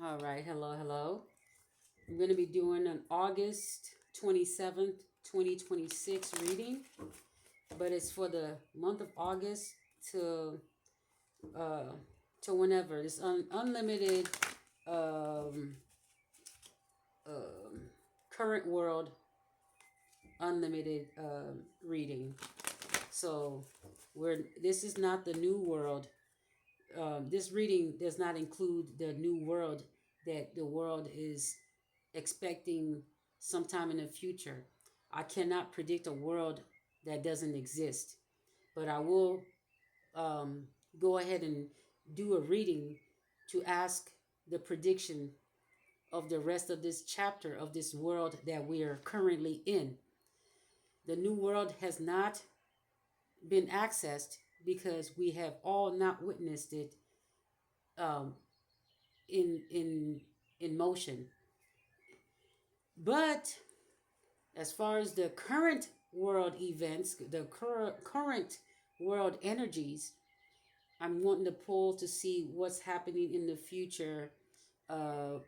All right, hello, hello. I'm going to be doing an August 27th, 2026 reading, but it's for the month of August to uh whenever. It's unlimited um, um current world unlimited reading. So we're this is not the new world. This reading does not include the new world that the world is expecting sometime in the future. I cannot predict a world that doesn't exist, but I will um, go ahead and do a reading to ask the prediction of the rest of this chapter of this world that we are currently in. The new world has not been accessed because we have all not witnessed it um, in in in motion. But as far as the current world events, the current world energies, I'm wanting to pull to see what's happening in the future uh,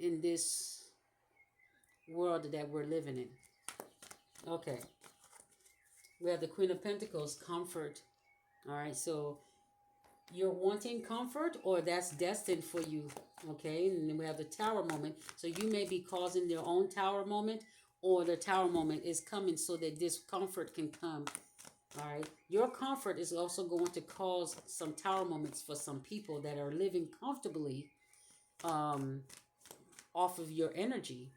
in this world that we're living in. Okay, we have the Queen of Pentacles, comfort. All right, so you're wanting comfort or that's destined for you. Okay, and then we have the Tower moment. So you may be causing their own Tower moment, or the Tower moment is coming so that this comfort can come. All right, your comfort is also going to cause some Tower moments for some people that are living comfortably um, off of your energy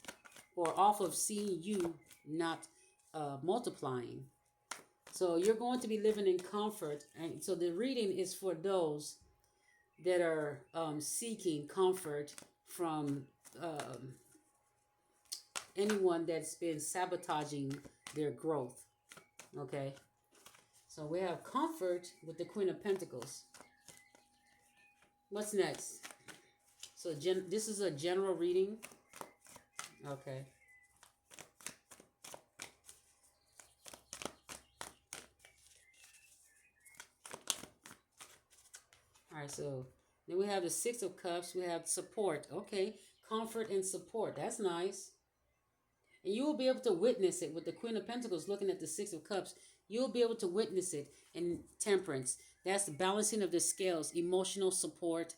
or off of seeing you not multiplying. So you're going to be living in comfort. And so the reading is for those that are seeking comfort from um, anyone that's been sabotaging their growth. Okay. So we have comfort with the Queen of Pentacles. What's next? So this is a general reading. Okay. All right. So then we have the Six of Cups. We have support. Okay. Comfort and support. That's nice. And you will be able to witness it with the Queen of Pentacles looking at the Six of Cups. You'll be able to witness it in temperance. That's the balancing of the scales, emotional support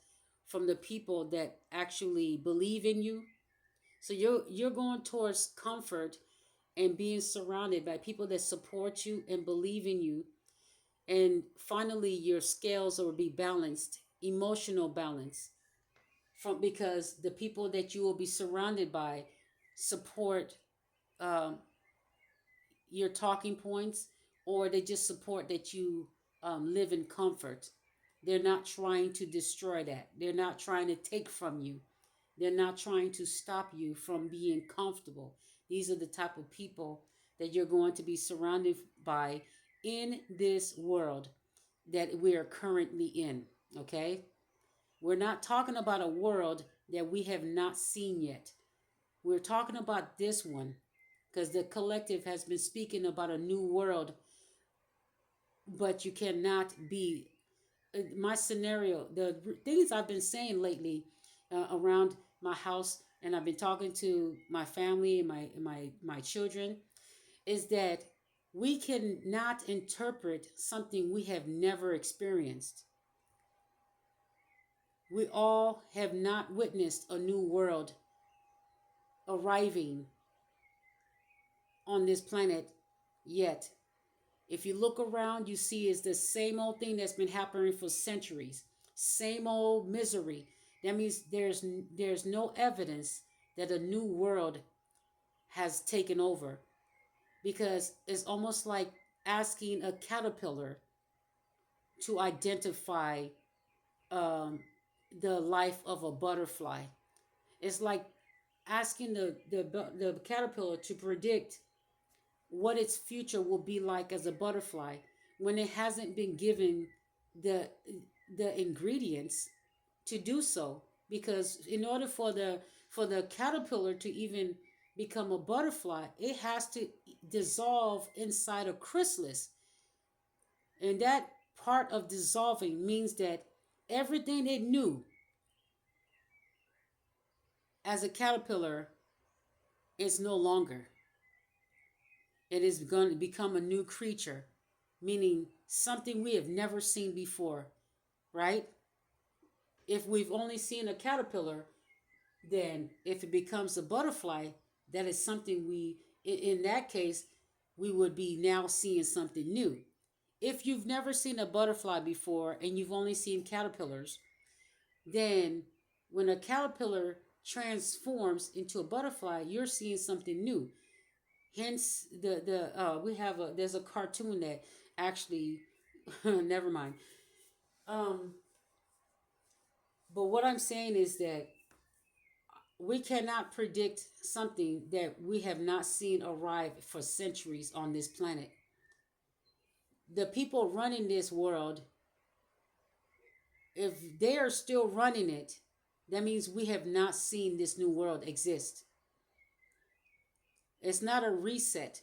from the people that actually believe in you. So you're going towards comfort and being surrounded by people that support you and believe in you. And finally your scales will be balanced, emotional balance from because the people that you will be surrounded by support um, your talking points, or they just support that you live in comfort. They're not trying to destroy that. They're not trying to take from you. They're not trying to stop you from being comfortable. These are the type of people that you're going to be surrounded by in this world that we are currently in. Okay? We're not talking about a world that we have not seen yet. We're talking about this one because the collective has been speaking about a new world, but you cannot be. My scenario, the things I've been saying lately around my house, and I've been talking to my family and my children, is that we cannot interpret something we have never experienced. We all have not witnessed a new world arriving on this planet yet. If you look around, you see it's the same old thing that's been happening for centuries. Same old misery. That means there's no evidence that a new world has taken over, because it's almost like asking a caterpillar to identify um, the life of a butterfly. It's like asking the caterpillar to predict what its future will be like as a butterfly when it hasn't been given the the ingredients to do so. Because in order for the caterpillar to even become a butterfly, it has to dissolve inside a chrysalis, and that part of dissolving means that everything it knew as a caterpillar, it's no longer. It is going to become a new creature, meaning something we have never seen before, right? If we've only seen a caterpillar, then if it becomes a butterfly, that is something in that case, we would be now seeing something new. If you've never seen a butterfly before and you've only seen caterpillars, then when a caterpillar transforms into a butterfly, you're seeing something new. Hence, we have there's a cartoon that actually, never mind. Um, but what I'm saying is that we cannot predict something that we have not seen arrive for centuries on this planet. The people running this world, if they are still running it, that means we have not seen this new world exist. It's not a reset.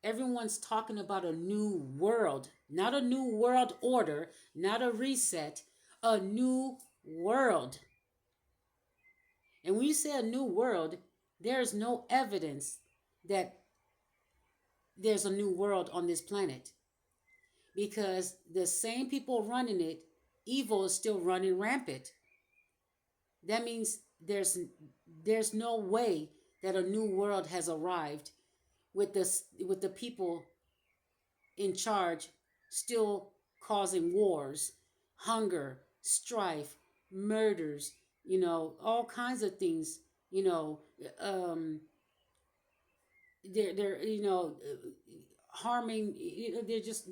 Everyone's talking about a new world, not a new world order, not a reset, a new world. And when you say a new world, there's no evidence that there's a new world on this planet because the same people running it, evil is still running rampant. That means there's no way that a new world has arrived with the people in charge still causing wars, hunger, strife, murders, all kinds of things, you know, um, they're harming, they're just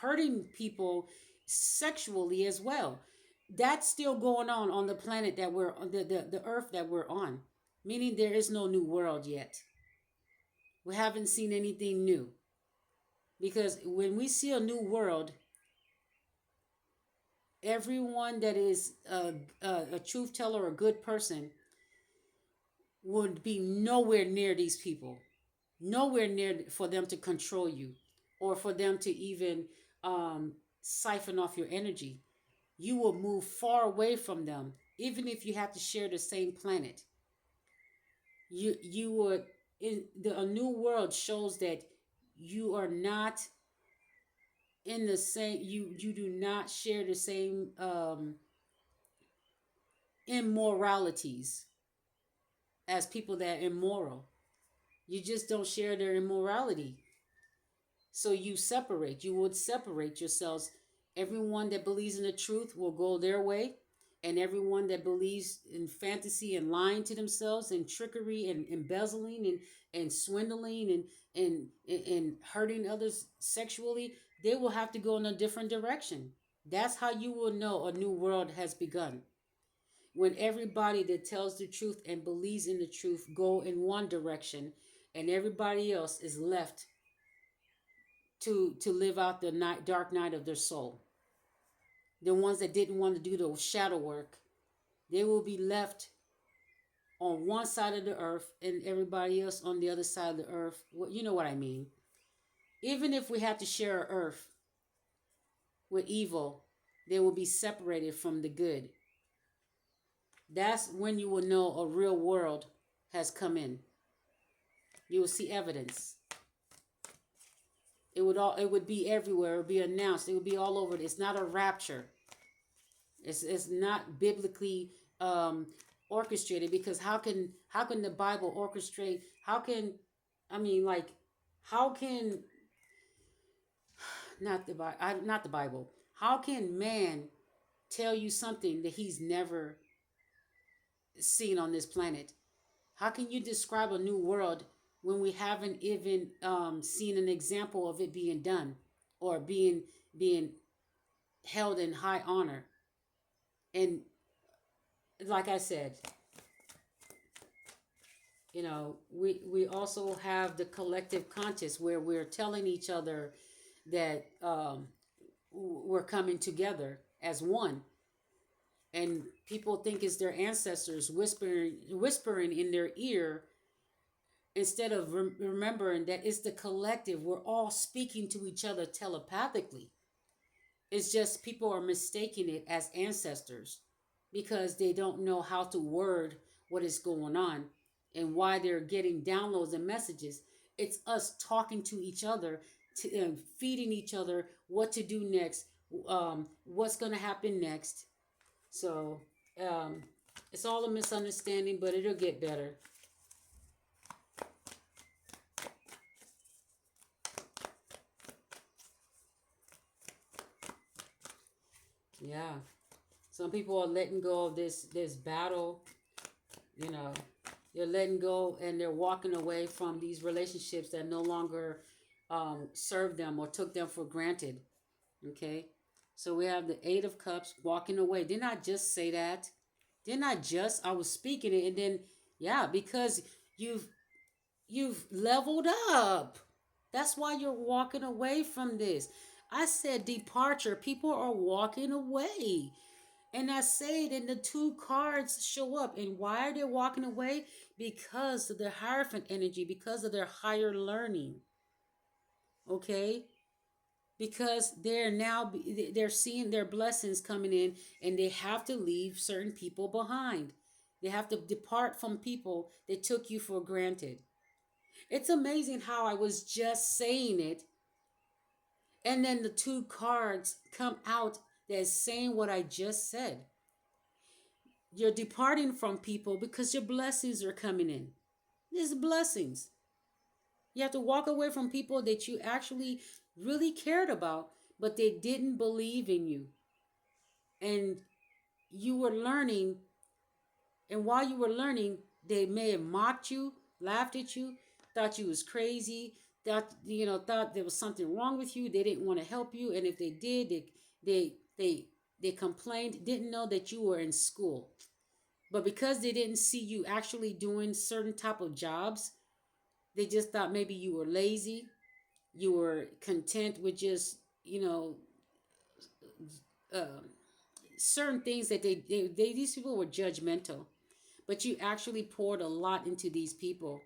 hurting people sexually as well. That's still going on the planet that we're on, the earth that we're on, meaning there is no new world yet. We haven't seen anything new because when we see a new world, everyone that is a truth teller or a good person would be nowhere near these people, nowhere near for them to control you or for them to even siphon off your energy. You will move far away from them, even if you have to share the same planet. You would a new world shows that you are not in the same, you do not share the same immoralities as people that are immoral. You just don't share their immorality. So you would separate yourselves. Everyone that believes in the truth will go their way, and everyone that believes in fantasy and lying to themselves and trickery and embezzling and swindling and hurting others sexually, they will have to go in a different direction. That's how you will know a new world has begun. When everybody that tells the truth and believes in the truth go in one direction and everybody else is left to live out the dark night of their soul. The ones that didn't want to do the shadow work, they will be left on one side of the earth and everybody else on the other side of the earth. Well, you know what I mean. Even if we have to share an earth with evil, they will be separated from the good. That's when you will know a real world has come in. You will see evidence. It would be everywhere. It would be announced. It would be all over. It's not a rapture. It's not biblically orchestrated, because how can the Bible orchestrate? How can, I mean, like, how can not the Bible? How can man tell you something that he's never seen on this planet? How can you describe a new world when we haven't even seen an example of it being done or being held in high honor? And like I said, we also have the collective conscious where we're telling each other that we're coming together as one, and people think it's their ancestors whispering in their ear, instead of remembering that it's the collective. We're all speaking to each other telepathically. It's just people are mistaking it as ancestors because they don't know how to word what is going on and why they're getting downloads and messages. It's us talking to each other, feeding each other what to do next, what's going to happen next. So um, it's all a misunderstanding, but it'll get better. Yeah. Some people are letting go of this battle, you know. They're letting go and they're walking away from these relationships that no longer serve them or took them for granted. Okay. So we have the Eight of Cups walking away. Didn't I just say that? Didn't I just? I was speaking it, and then yeah, because you've you've leveled up. That's why you're walking away from this. I said departure. People are walking away. And I say then the two cards show up. And why are they walking away? Because of their Hierophant energy, because of their higher learning. Okay? Because they're seeing their blessings coming in and they have to leave certain people behind. They have to depart from people that took you for granted. It's amazing how I was just saying it and then the two cards come out that's saying what I just said. You're departing from people because your blessings are coming in. There's blessings. You have to walk away from people that you actually really cared about, but they didn't believe in you. And you were learning, and while you were learning, they may have mocked you, laughed at you, thought you was crazy, thought there was something wrong with you. They didn't want to help you, and if they did, they they they complained, didn't know that you were in school. But because they didn't see you actually doing certain type of jobs, they just thought maybe you were lazy, you were content with just, uh, certain things that these people were judgmental. But you actually poured a lot into these people.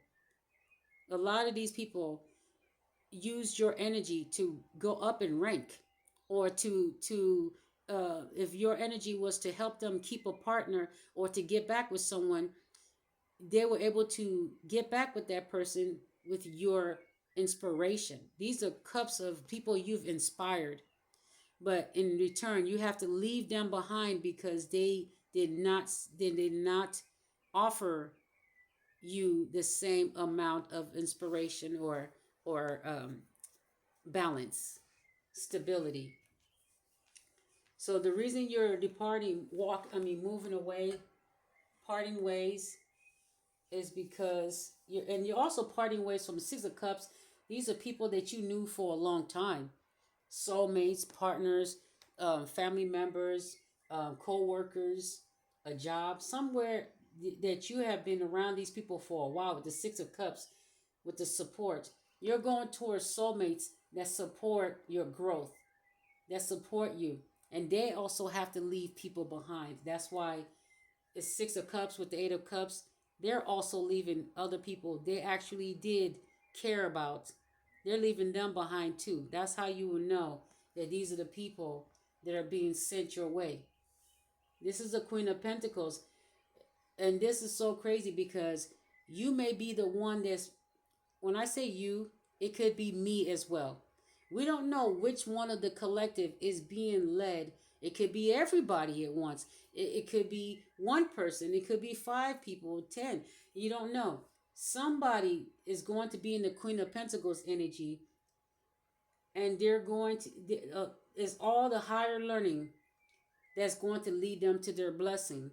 A lot of these people used your energy to go up in rank or to if your energy was to help them keep a partner or to get back with someone, they were able to get back with that person with your inspiration. These are cups of people you've inspired, but in return, you have to leave them behind because they did not offer you the same amount of inspiration or balance, stability. So the reason you're moving away, parting ways, is because you're also parting ways from Six of Cups. These are people that you knew for a long time, soulmates, partners, family members, co-workers, a job, somewhere that you have been around these people for a while with the Six of Cups, with the support. You're going towards soulmates that support your growth, that support you. And they also have to leave people behind. That's why it's Six of Cups with the Eight of Cups. They're also leaving other people they actually did care about. They're leaving them behind too. That's how you will know that these are the people that are being sent your way. This is the Queen of Pentacles. And this is so crazy because you may be the one that's, when I say you, it could be me as well. We don't know which one of the collective is being led. It could be everybody at once. It could be one person. It could be five people, 10. You don't know. Somebody is going to be in the Queen of Pentacles energy, and they're going to, it's all the higher learning that's going to lead them to their blessing.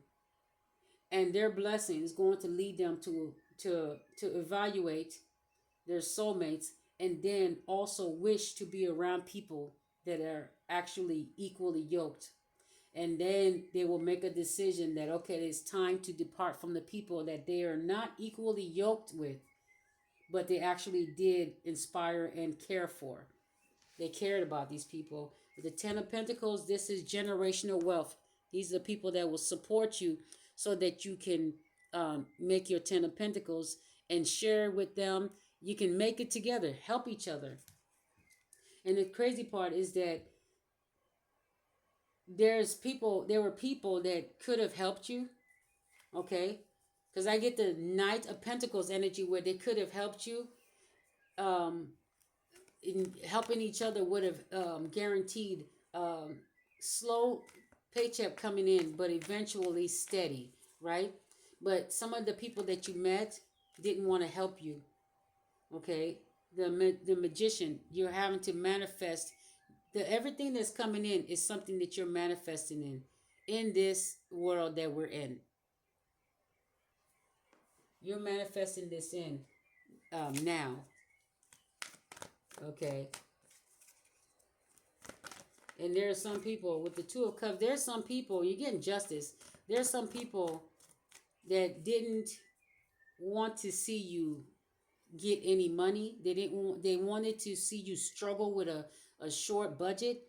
And their blessing is going to lead them to evaluate their soulmates, and then also wish to be around people that are actually equally yoked. And then they will make a decision that, okay, it's time to depart from the people that they are not equally yoked with, but they actually did inspire and care for. They cared about these people. With the Ten of Pentacles, this is generational wealth. These are the people that will support you so that you can make your Ten of Pentacles and share with them. You can make it together, help each other. And the crazy part is that there were people that could have helped you, okay? because I get the Knight of Pentacles energy where they could have helped you. Um, in helping each other would have guaranteed slow paycheck coming in, but eventually steady, right? But some of the people that you met didn't want to help you. Okay, the magician, you're having to manifest the everything that's coming in is something that you're manifesting in this world that we're in. You're manifesting this in now. Okay, and there are some people with the Two of Cups. There's some people you're getting justice. There's some people that didn't want to see you get any money. They didn't want, they wanted to see you struggle with a short budget,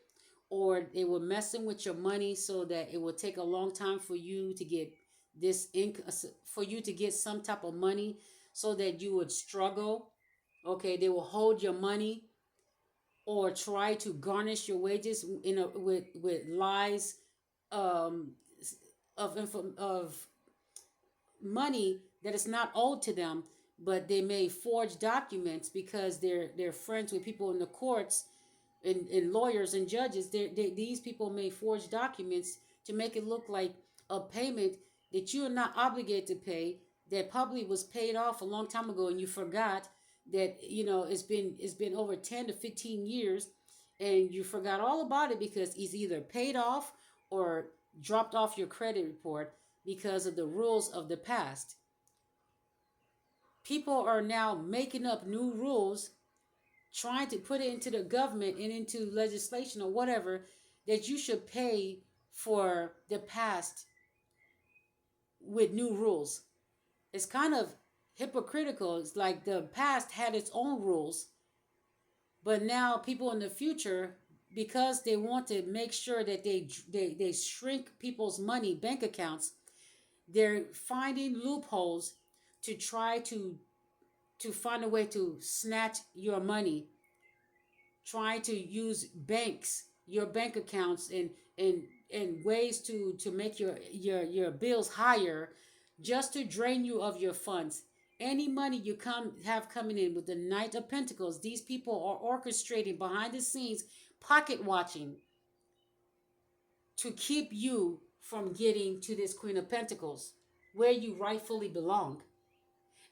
or they were messing with your money so that it would take a long time for you to get this income, for you to get some type of money, so that you would struggle. Okay, they will hold your money or try to garnish your wages with lies, um, of money that is not owed to them, but they may forge documents because they're friends with people in the courts, and lawyers and judges. These people may forge documents to make it look like a payment that you are not obligated to pay, that probably was paid off a long time ago and you forgot that, it's been over 10 to 15 years, and you forgot all about it because it's either paid off or dropped off your credit report because of the rules of the past. People are now making up new rules, trying to put it into the government and into legislation or whatever, that you should pay for the past with new rules. It's kind of hypocritical. It's like the past had its own rules, but now people in the future, because they want to make sure that they shrink people's money bank accounts, they're finding loopholes to try to find a way to snatch your money, try to use banks, your bank accounts, and ways to make your bills higher, just to drain you of your funds. Any money you have coming in with the Knight of Pentacles, these people are orchestrating behind the scenes, pocket watching, to keep you from getting to this Queen of Pentacles, where you rightfully belong.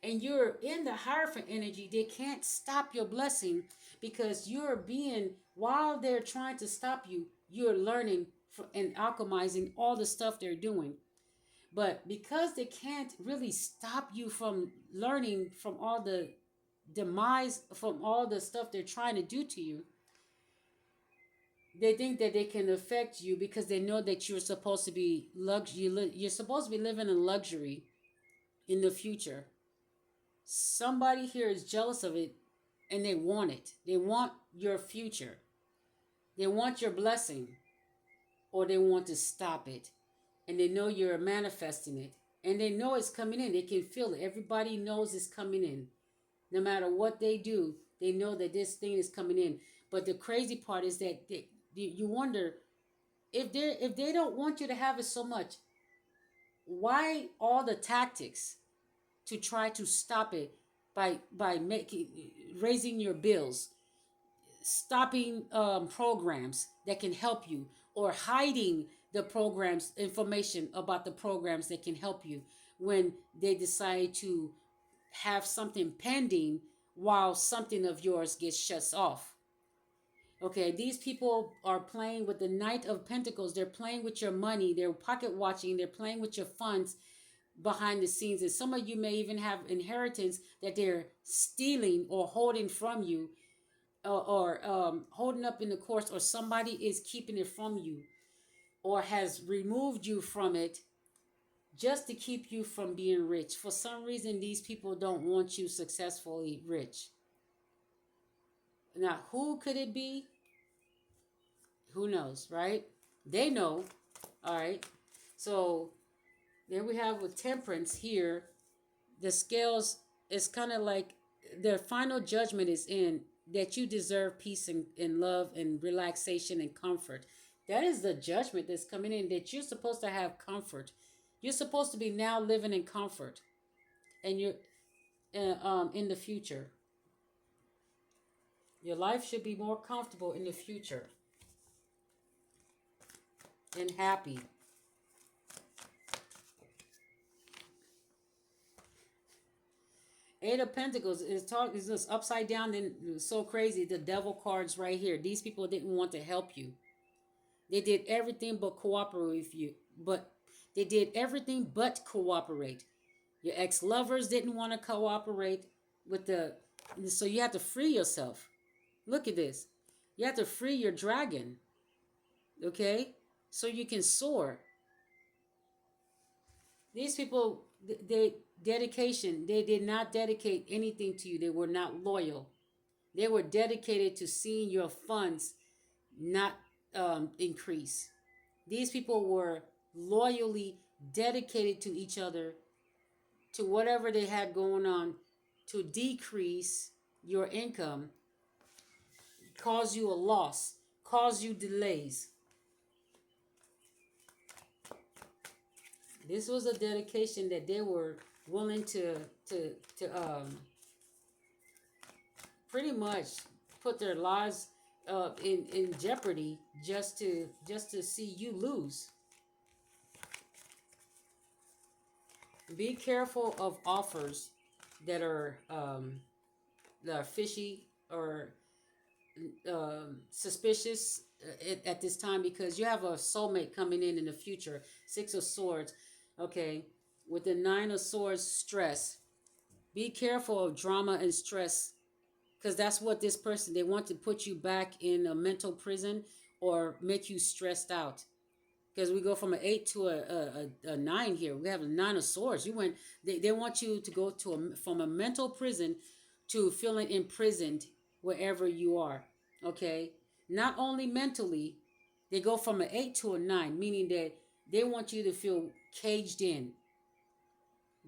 And you're in the Hierophant energy, they can't stop your blessing, because you're being, while they're trying to stop you, you're learning and alchemizing all the stuff they're doing. But because they can't really stop you from learning from all the demise, from all the stuff they're trying to do to you, they think that they can affect you because they know that you're supposed to be you're supposed to be living in luxury in the future. Somebody here is jealous of it, and they want it. They want your future. They want your blessing, or they want to stop it. And they know you're manifesting it. And they know it's coming in. They can feel it. Everybody knows it's coming in. No matter what they do, they know that this thing is coming in. But the crazy part is that you wonder, if they don't want you to have it so much, why all the tactics to try to stop it, by making, raising your bills, stopping programs that can help you, or hiding the programs, information about the programs that can help you, when they decide to have something pending while something of yours gets shut off. Okay, these people are playing with the Knight of Pentacles. They're playing with your money. They're pocket watching. They're playing with your funds behind the scenes. And some of you may even have inheritance that they're stealing or holding from you, or holding up in the course, or somebody is keeping it from you, or has removed you from it, just to keep you from being rich. For some reason, these people don't want you successfully rich. Now, who could it be? Who knows, right? They know. All right. So there we have with Temperance here. The scales is kind of like their final judgment is in that you deserve peace and love and relaxation and comfort. That is the judgment that's coming in, that you're supposed to have comfort. You're supposed to be now living in comfort. and you're in the future. Your life should be more comfortable in the future and happy. Eight of Pentacles is just upside down and so crazy. The devil cards right here. These people didn't want to help you. They did everything but cooperate with you. But they did everything but cooperate. Your ex-lovers didn't want to cooperate with the, so you have to free yourself. Look at this. You have to free your dragon, okay? So you can soar. These people, they dedication, they did not dedicate anything to you. They were not loyal. They were dedicated to seeing your funds not increase. These people were loyally dedicated to each other, to whatever they had going on, to decrease your income, cause you a loss, cause you delays. This was a dedication that they were willing to pretty much put their lives in jeopardy just to see you lose. Be careful of offers that are fishy or suspicious at this time, because you have a soulmate coming in the future. Six of Swords, okay, with the Nine of Swords, stress. Be careful of drama and stress, because that's what this person, they want to put you back in a mental prison or make you stressed out. Because we go from an 8 to a 9 here. We have a 9 of Swords. They want you to go from a mental prison to feeling imprisoned wherever you are. Okay? Not only mentally, they go from an 8 to a 9, meaning that they want you to feel caged in.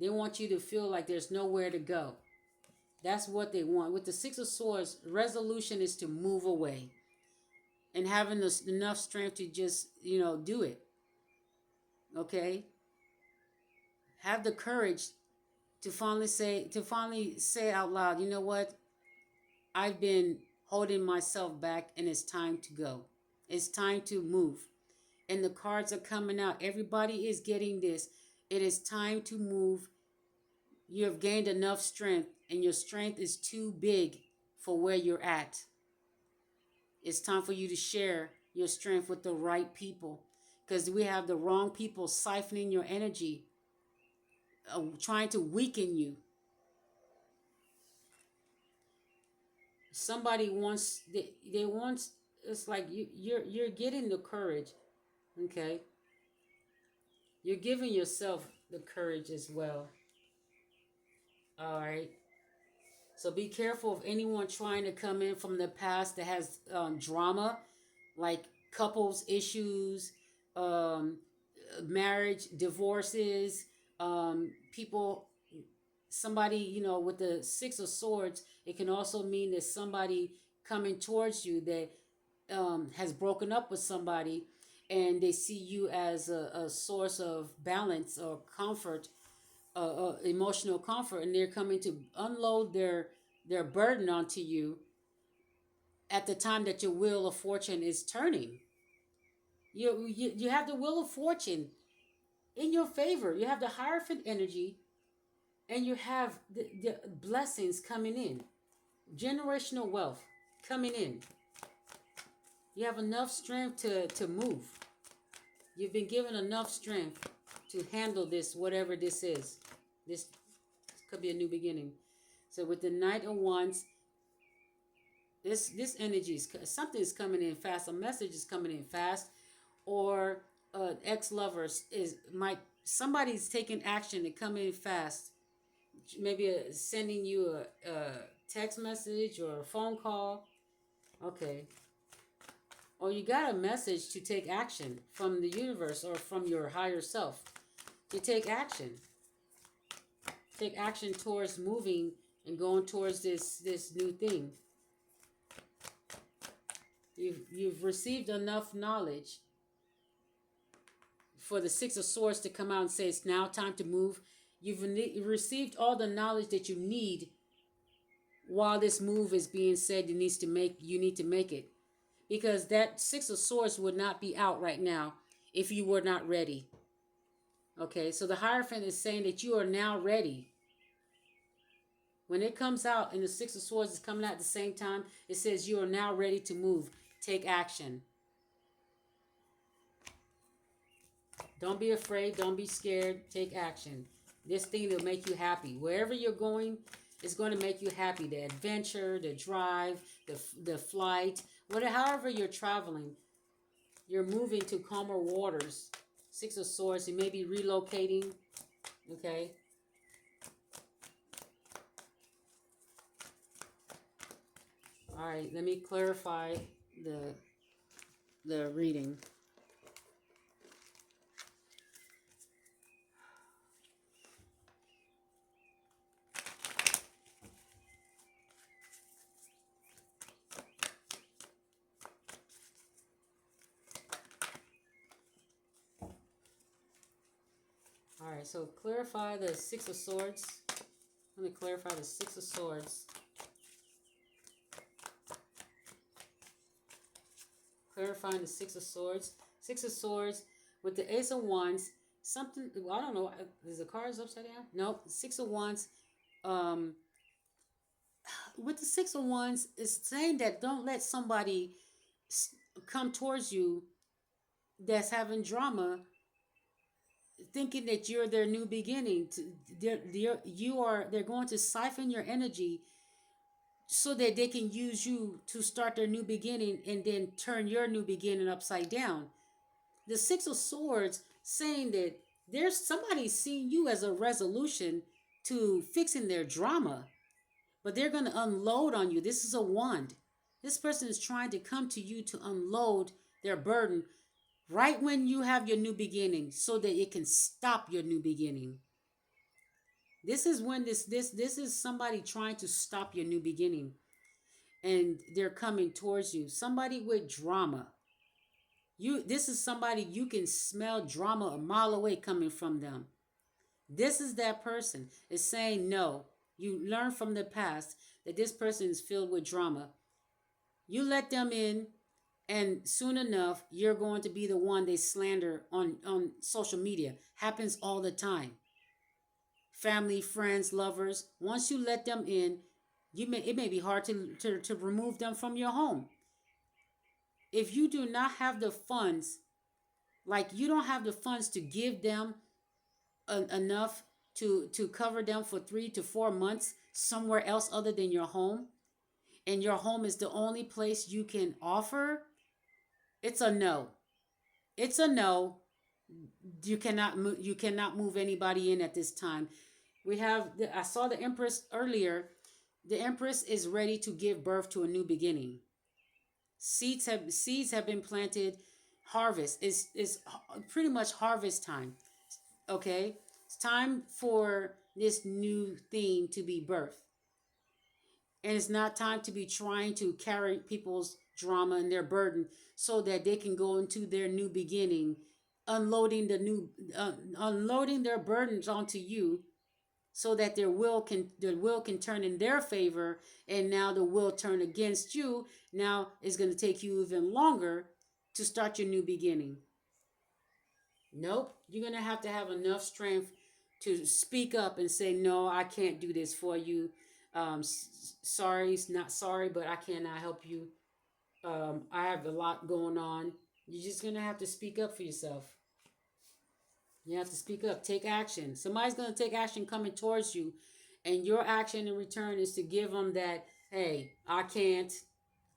They want you to feel like there's nowhere to go. That's what they want. With the Six of Swords, resolution is to move away and having enough strength to just, do it. Okay? Have the courage to finally say out loud, you know what? I've been holding myself back and it's time to go. It's time to move. And the cards are coming out. Everybody is getting this. It is time to move. You have gained enough strength, and your strength is too big for where you're at. It's time for you to share your strength with the right people, because we have the wrong people siphoning your energy, trying to weaken you. Somebody wants, they want, it's like you're getting the courage, okay? You're giving yourself the courage as well. All right. So be careful of anyone trying to come in from the past that has drama, like couples issues, um, marriage, divorces, people, somebody, with the Six of Swords. It can also mean that somebody coming towards you that has broken up with somebody, and they see you as a source of balance or comfort, emotional comfort, and they're coming to unload their burden onto you at the time that your wheel of fortune is turning. You have the wheel of fortune in your favor. You have the Hierophant energy, and you have the blessings coming in, generational wealth coming in. You have enough strength to move. You've been given enough strength to handle this, whatever this is. This could be a new beginning. So with the Knight of Wands, this energy is, something is coming in fast. A message is coming in fast, or ex-lovers somebody's taking action to come in fast. Maybe sending you a text message or a phone call. Okay. Or you got a message to take action from the universe or from your higher self. To take action. Take action towards moving and going towards this new thing. You've received enough knowledge for the Six of Swords to come out and say it's now time to move received all the knowledge that you need while this move is being said. You need to make it, because that Six of Swords would not be out right now if you were not ready. Okay, so the Hierophant is saying that you are now ready. When it comes out and the Six of Swords is coming out at the same time, it says you are now ready to move. Take action. Don't be afraid. Don't be scared. Take action. This thing will make you happy. Wherever you're going, it's going to make you happy. The adventure, the drive, the flight, whatever, however you're traveling, you're moving to calmer waters. Six of Swords, you may be relocating. Okay. All right. Let me clarify the reading. All right, so clarify the Six of Swords. Let me clarify the Six of Swords. Clarifying the Six of Swords. Six of Swords with the Ace of Wands. Something, well, I don't know. Is the cards upside down? Nope. Six of Wands. Um, with the Six of Wands, it's saying that don't let somebody come towards you that's having drama, thinking that you're their new beginning. They're going to siphon your energy so that they can use you to start their new beginning and then turn your new beginning upside down. The Six of Swords saying that there's somebody seeing you as a resolution to fixing their drama, but they're going to unload on you. This is a wand. This person is trying to come to you to unload their burden right when you have your new beginning so that it can stop your new beginning. This is when this is somebody trying to stop your new beginning, and they're coming towards you. Somebody with drama. This is somebody you can smell drama a mile away coming from them. This is that person is saying no. You learn from the past that this person is filled with drama. You let them in, and soon enough, you're going to be the one they slander on social media. Happens all the time. Family, friends, lovers. Once you let them in, it may be hard to remove them from your home. If you do not have the funds, like you don't have the funds to give them enough to cover them for 3 to 4 months somewhere else other than your home, and your home is the only place you can offer, it's a no. It's a no. You cannot move anybody in at this time. I saw the Empress earlier. The Empress is ready to give birth to a new beginning. Seeds have been planted. Harvest is pretty much harvest time. Okay, it's time for this new thing to be birthed, and it's not time to be trying to carry people's drama and their burden so that they can go into their new beginning, unloading their burdens onto you so that their will can turn in their favor, and now the will turn against you. Now it's going to take you even longer to start your new beginning. Nope, you're going to have enough strength to speak up and say, no, I can't do this for you. Sorry, not sorry, but I cannot help you. I have a lot going on. You're just going to have to speak up for yourself. You have to speak up. Take action. Somebody's going to take action coming towards you. And your action in return is to give them that, hey, I can't.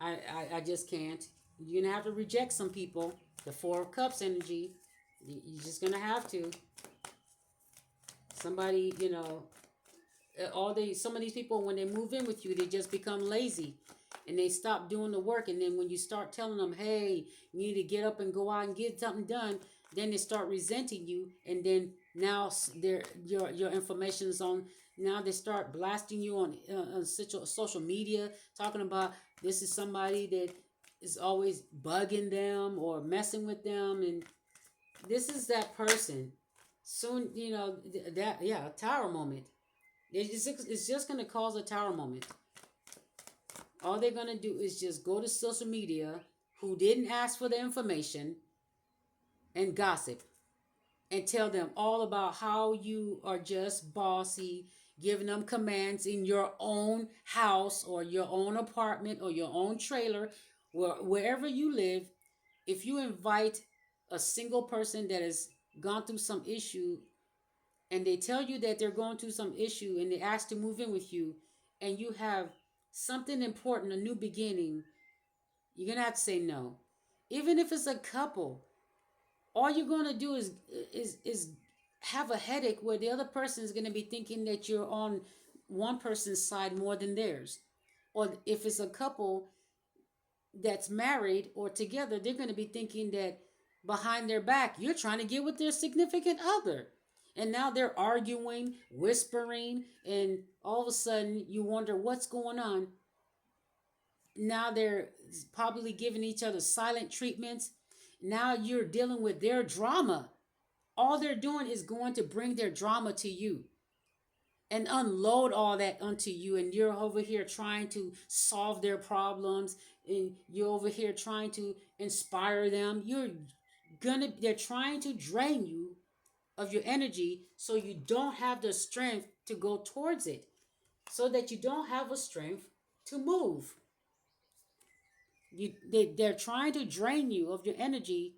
I just can't. You're going to have to reject some people. The Four of Cups energy. You're just going to have to. Somebody, some of these people, when they move in with you, they just become lazy. And they stop doing the work. And then when you start telling them, hey, you need to get up and go out and get something done, then they start resenting you. And then now your information is on. Now they start blasting you on social media, talking about this is somebody that is always bugging them or messing with them. And this is that person. Soon, that, yeah, a tower moment. It's just going to cause a tower moment. All they're going to do is just go to social media, who didn't ask for the information, and gossip and tell them all about how you are just bossy, giving them commands in your own house or your own apartment or your own trailer, wherever you live. If you invite a single person that has gone through some issue, and they tell you that they're going through some issue, and they ask to move in with you, and you have something important, a new beginning, you're going to have to say no. Even if it's a couple, all you're going to do is have a headache where the other person is going to be thinking that you're on one person's side more than theirs. Or if it's a couple that's married or together, they're going to be thinking that behind their back you're trying to get with their significant other, and now they're arguing, whispering, and all of a sudden you wonder what's going on. Now they're probably giving each other silent treatments. Now you're dealing with their drama. All they're doing is going to bring their drama to you and unload all that onto you, and you're over here trying to solve their problems, and you're over here trying to inspire them. They're trying to drain you of your energy, so you don't have the strength to go towards it, so that you don't have a strength to move. They're trying to drain you of your energy,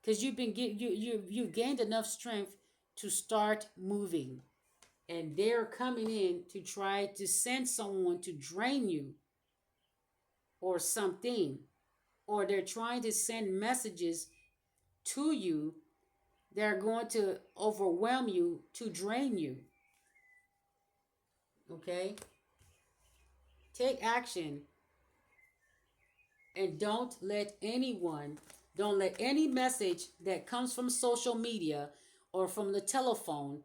because you've gained enough strength to start moving, and they're coming in to try to send someone to drain you or something, or they're trying to send messages to you that are going to overwhelm you, to drain you. Okay, take action, and don't let any message that comes from social media or from the telephone,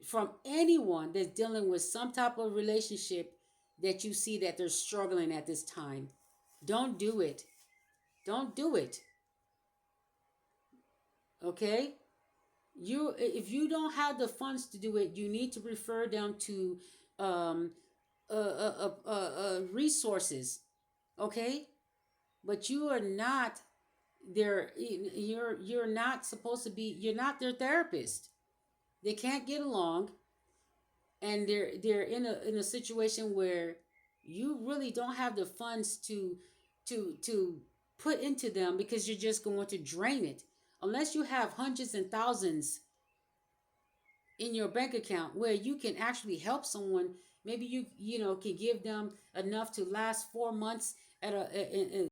from anyone that's dealing with some type of relationship, that you see that they're struggling at this time. Don't do it. Don't do it. Okay? If you don't have the funds to do it, you need to refer them to um, resources. Okay? But you are not their you're not supposed to be, you're not their therapist. They can't get along, and they're in a situation where you really don't have the funds to put into them, because you're just going to drain it, unless you have hundreds and thousands in your bank account where you can actually help someone. Maybe you can give them enough to last 4 months at a